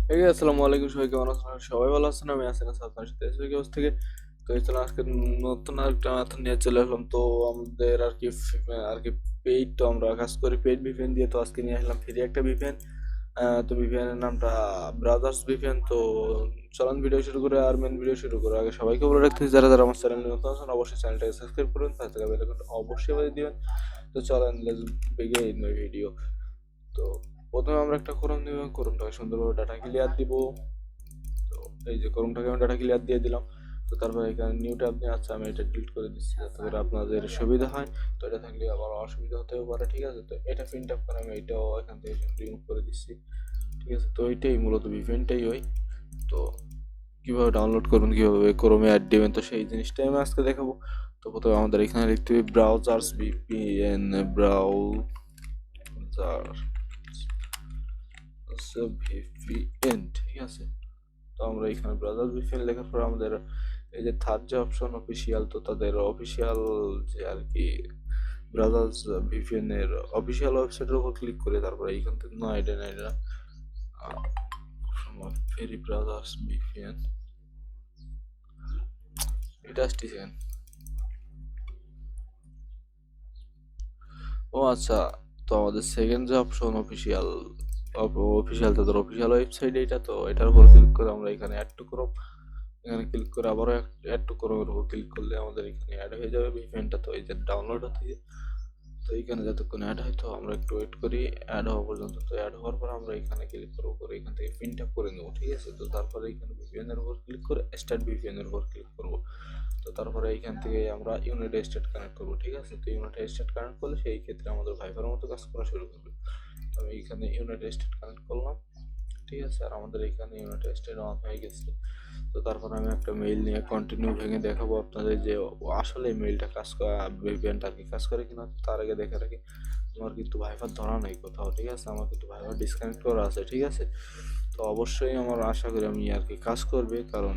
আসসালামু আলাইকুম, সবাই কেমন আছেন? সবাই ভালো আছেন? আমি আছি না আপনার সাথে এসে হাউস থেকে। তো এই চলো আজকে নতুন আরেকটা মাথা নিয়ে চলে আসলাম। তো আমাদের আর কি পেইড, তো আমরা কাজ করি পেইড ভিপিএন দিয়ে। তো আজকে নিয়ে আসলাম ফ্রি একটা ভিপিএন। তো ভিপিএন এর নামটা ব্রাদার্স ভিপিএন। তো চলুন ভিডিও শুরু করে আর মেন ভিডিও শুরু করে আগে সবাইকে বলে রাখতেছি, যারা যারা আমার চ্যানেলে নতুন আছেন অবশ্যই চ্যানেলটাকে সাবস্ক্রাইব করুন, পাশে থাকা বেল আইকনটা অবশ্যই বাজিয়ে দিবেন। তো চলেন লেটস বিগিন মাই ভিডিও। তো প্রথমে আমরা একটা ক্রোম নিব, ক্রোমটাকে সুন্দরভাবে ডাটা ক্লিয়ার দিব। তো এই যে ক্রোমটাকে আমি ডাটা ক্লিয়ার দিয়ে দিলাম। তো তারপরে এখানে নিউ ট্যাব নিয়ে আছে, আমি এটা ডিলিট করে দিচ্ছি যাতে করে আপনাদের সুবিধা হয়। তো এটা থাকলে আবার অসুবিধা হতেও পারে, ঠিক আছে? তো এটা প্রিন্ট আপ করে আমি এটাও এখান থেকে রিমুভ করে দিচ্ছি, ঠিক আছে? তো এইটাই মূলত ভিপিএনটাই হয়। তো কিভাবে ডাউনলোড করবেন, কিভাবে ক্রোমে অ্যাড দিবেন, তো সেই জিনিসটাই আমি আজকে দেখাবো। তো প্রথমে আমাদের এখানে লিখতে হবে ব্রাউজার্স ভিপিএন, ব্রাউজার ভিপিএন, ঠিক আছে? তো আমরা এখানে ব্রাউজার ভিপিএন লেখার পর আমাদের এই যে থার্ড যে অপশন অফিসিয়াল, তো তাদের অফিসিয়াল যে আর কি ব্রাউজার ভিপিএন এর অফিসিয়াল ওয়েবসাইটের উপর ক্লিক করে তারপরে এইখান থেকে না এটা ফেরি ব্রাউজার্স ভিপিএন, এটা আসতেছেন। ও আচ্ছা, তো আমাদের সেকেন্ড যে অপশন অফিসিয়াল, তাদের অফিসিয়াল ওয়েবসাইট এটা। তো এটার উপর ক্লিক করে আমরা এখানে অ্যাড টু ক্রোম, এখানে ক্লিক করে আবারও অ্যাড টু ক্রোমের উপর ক্লিক করলে আমাদের এখানে অ্যাড হয়ে যাবে ভিপিএনটা। তো এই যে ডাউনলোড হতে, তো এইখানে যতক্ষণ অ্যাড হয় তো আমরা একটু ওয়েট করি অ্যাড হওয়া পর্যন্ত। তো অ্যাড হওয়ার পর আমরা এখানে ক্লিক করবো, করে এখান থেকে প্রিন্ট আপ করে নেবো, ঠিক আছে? তো তারপরে এখানে ভিপিএন এর উপর ক্লিক করে স্টার্ট ভিপিএন এর উপর ক্লিক করবো। তো তারপরে এইখান থেকে আমরা ইউনাইটেড স্টেট কানেক্ট করবো, ঠিক আছে? তো ইউনাইটেড স্টেট কানেক্ট করলে সেই ক্ষেত্রে আমাদের ভাইফার মতো কাজ করা শুরু করবে। তো আমি এইখানে ইউনাইটেড স্টেট কানেক্ট করলাম, ঠিক আছে? আর আমাদের এখানে ইউনাইটেড স্টেট অন হয়ে গেছে। তো তারপর আমি একটা মেইল নিয়ে কন্টিনিউ ভেঙে দেখাবো আপনাদের যে আসলে মেইলটা কাজ করা, ভিপিএনটা আর কি কাজ করে কিনা। তার আগে দেখে রাখি আমার কিন্তু ভাইফার ধরা নাই কোথাও, ঠিক আছে? আমার কিন্তু ভাইফার ডিসকানেক্ট করা আছে, ঠিক আছে? তো অবশ্যই আমার আশা করি আমি আর কি কাজ করবে, কারণ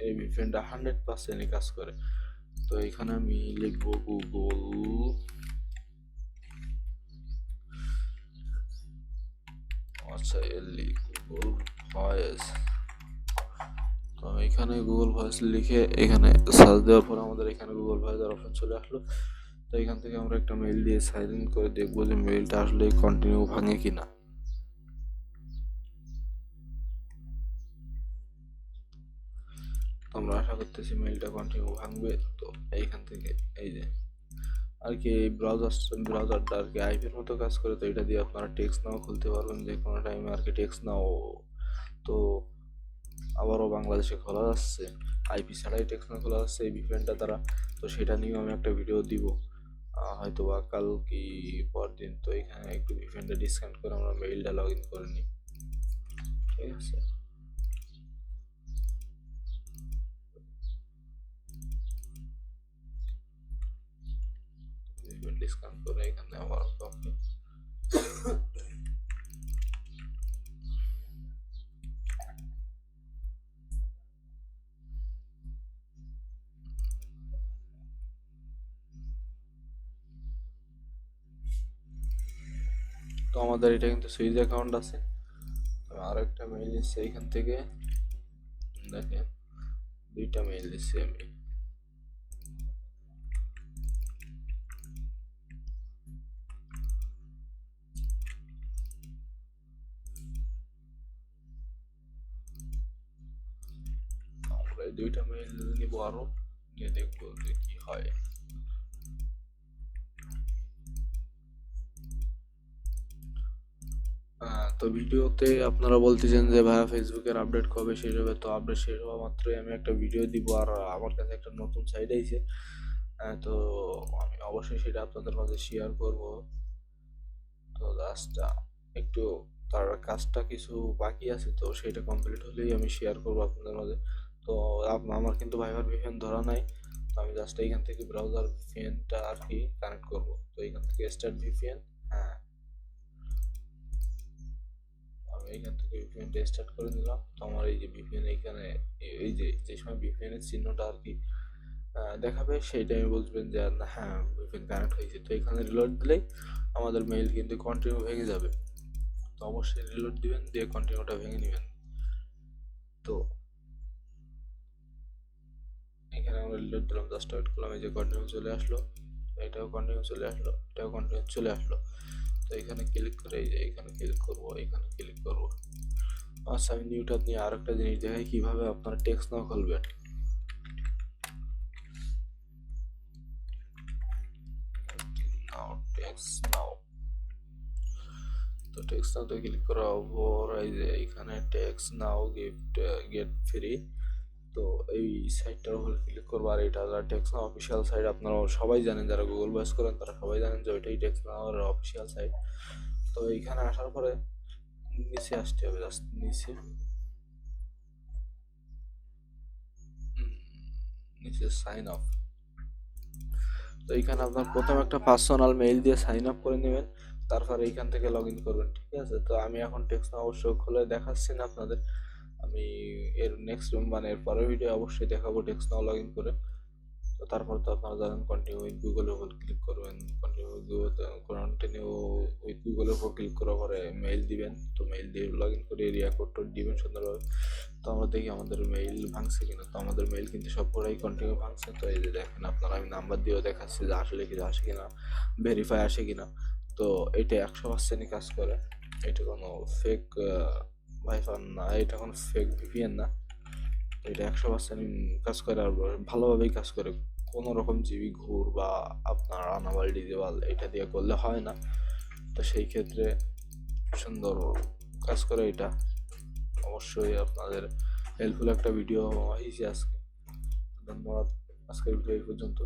এই ভিপিএনটা 100%ই কাজ করে। তো এখানে আমি লিখবো গুগল, আচ্ছা গুগল ভয়েস। তো এখানে গুগল ভয়েস লিখে এখানে সার্চ দেওয়ার পর আমাদের এখানে গুগল ভয়েসের অপশন চলে আসলো। তো এখান থেকে আমরা একটা মেইল দিয়ে সাইন ইন করে দেখবো যে মেইলটা আসলে কন্টিনিউ ভাঙে কিনা। তো আমরা আশা করতেছি মেইলটা কন্টিনিউ ভাঙবে। তো এইখান থেকে এই যে আর কি এই ব্রাউজারটা আর কি আইপির মতো কাজ করে। তো এটা দিয়ে আপনারা টেক্সট নাও খুলতে পারবেন যে কোনো টাইমে আর কি টেক্সট নাও। তো আবারও বাংলাদেশে খোলা যাচ্ছে, আইপি ছাড়াই টেক্সট নাও খোলা যাচ্ছে এই ভিপিএনটা দ্বারা। তো সেটা নিয়েও আমি একটা ভিডিও দিব হয়তো বা কাল কি পরদিন। তো এখানে একটু ভিপিএনটা ডিসকানেক্ট করে আমরা মেইলটা লগ ইন করে নিই, ঠিক আছে? ডিসকাউন্ট করে এখানে আবার কপি। তো আমাদের এটা কিন্তু সুইচ অ্যাকাউন্ট আছে। আর একটা মেইল দিচ্ছি এইখান থেকে, দেখেন দুইটা মেইল দিচ্ছি আমি। আমরা এই দুইটা মেইল নিব আরো, নিয়ে দেখবো যে কি হয়। তো ভিডিওতে আপনারা বলতেছেন যে ভাইয়া ফেসবুকের আপডেট কবে শেষ হবে? তো আপডেট শেষ হওয়া মাত্রই আমি একটা ভিডিও দিব। আর আমার কাছে একটা নতুন সাইট আইছে, তো আমি অবশ্যই সেটা আপনাদের মাঝে শেয়ার করব। তো জাস্ট একটু তার কাজটা কিছু বাকি আছে, তো সেটা কমপ্লিট হলেই আমি শেয়ার করবো আপনাদের মাঝে। তো আমার কিন্তু ভাইবার ভিপিএন ধরা নাই। তো আমি জাস্ট এইখান থেকে ব্রাউজার ভিপিএনটা আর কি কানেক্ট করব। তো এইখান থেকে স্টার্ট ভিপিএন, হ্যাঁ আমি এইখান থেকে ভিপিএনটা স্টার্ট করে নিলাম। তো আমার এই যে ভিপিএন এইখানে এই যে যে সময় ভিপিএন এর চিহ্নটা আর কি দেখাবে সেই টাইমে বুঝবেন যে হ্যাঁ ভিপিএন কানেক্ট হয়েছে। তো এখানে রিলোড দিলেই আমাদের মেইল কিন্তু কন্টিনিউ ভেঙে যাবে। তো অবশ্যই রিলোড দিবেন, দিয়ে কন্টিনিউটা ভেঙে নেবেন। তো এখানে আমরা রিলোড দিলাম, জাস্ট ওয়েট করলাম, এই যে কন্টিনিউ চলে আসলো, এটাও কন্টিনিউ চলে আসলো, এটাও কন্টিনিউ চলে আসলো। তো এখানে ক্লিক করে এই যে এখানে ক্লিক করবো, এখানে ক্লিক করবো। আচ্ছা, আমি নিউটা নিয়ে আরেকটা জিনিস দেখাই কিভাবে আপনারা টেক্সট নাও খুলবেন। টেক্সট নাও, তো টেক্সট নাওতে ক্লিক করার পর এই যে এখানে টেক্সট নাও গিফট গেট ফ্রি, তো এই সাইটটার উপর ক্লিক করবো। আর এটা টেক্সট নাও অফিসিয়াল সাইট, আপনারা সবাই জানেন, যারা গুগল বয়েস করেন তারা সবাই জানেন যে ওইটাই টেক্সট নাওর অফিসিয়াল সাইট। তো এইখানে আসার পরে নিচে আসতে হবে, জাস্ট নিচে নিচে সাইন আপ। তো এইখানে আপনার প্রথম একটা পার্সোনাল মেইল দিয়ে সাইন আপ করে নেবেন, তারপর এইখান থেকে লগ ইন করবেন, ঠিক আছে। তো আমি এখন টেক্সট নাও অবশ্য খুলে দেখাচ্ছি না আপনাদের, আমি এর নেক্সট মানে এর পরের ভিডিও অবশ্যই দেখাবো টেক্সট নাও লগ ইন করে। তো তারপর তো আপনারা জানেন কন্টিনিউ উইথ গুগলের উপর ক্লিক করবেন, কন্টিনিউ উইথ গুগলের উপর ক্লিক করার পরে মেইল দিবেন। তো মেইল দিয়ে লগ ইন করে এরিয়া কোড দিবেন সুন্দরভাবে। তো আমরা দেখি আমাদের মেইল ভাঙছে কিনা। তো আমাদের মেইল কিন্তু সবগুলোই কন্টিনিউ ভাঙছে। তো এই যে দেখেন আপনারা, আমি নাম্বার দিয়েও দেখাচ্ছি যে আসলে কি আসে কিনা, ভেরিফাই আসে কিনা। তো এটা 100%ই কাজ করে, এটা কোনো ফেক ভাইফার না, এটা কোনো ফেক ভিপিএন না, এটা 100% কাজ করে, আর ভালোভাবেই কাজ করে। কোনো রকম জিবি ঘুর বা আপনার আনাবাল ডিজেবাল এটা দিয়ে করলে হয় না। তো সেই ক্ষেত্রে সুন্দর কাজ করে এটা। অবশ্যই আপনাদের হেল্পফুল একটা ভিডিও হয়েছে আজকে। ধন্যবাদ, আজকের ভিডিও এই পর্যন্ত।